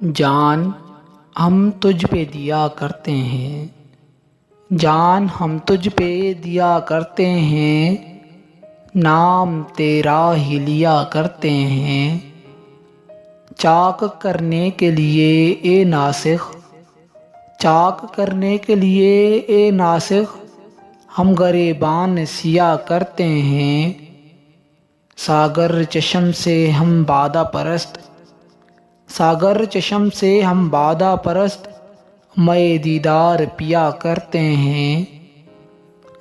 जान हम तुझ पे दिया करते हैं, जान हम तुझ पे दिया करते हैं, नाम तेरा ही लिया करते हैं। चाक करने के लिए ए नासिख, चाक करने के लिए ए नासिख, हम गरेबान सिया करते हैं। सागर चशम से हम बादा परस्त, सागर चशम से हम बादा परस्त, मए दीदार पिया करते हैं।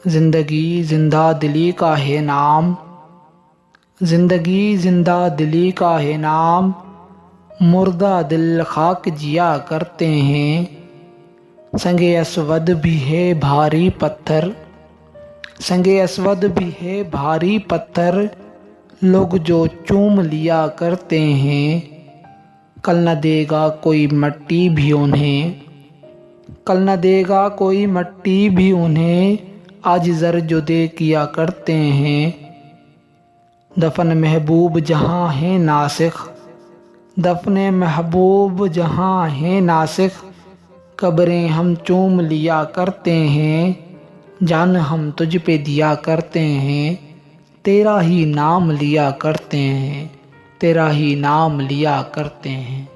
ज़िंदगी जिंदा दिली का है नाम, ज़िंदगी जिंदा दिली का है नाम, मुर्दा दिल खाक जिया करते हैं। संगे असवद भी है भारी पत्थर, संगे असवद भी है भारी पत्थर, लोग जो चूम लिया करते हैं। कल न देगा कोई मट्टी भी उन्हें, कल न देगा कोई मट्टी भी उन्हें, आज ज़र जुदे किया करते हैं। दफन महबूब जहाँ है नासिख, दफन महबूब जहाँ है नासिख, कब्रें हम चूम लिया करते हैं। जान हम तुझ पे दिया करते हैं, तेरा ही नाम लिया करते हैं, तेरा ही नाम लिया करते हैं।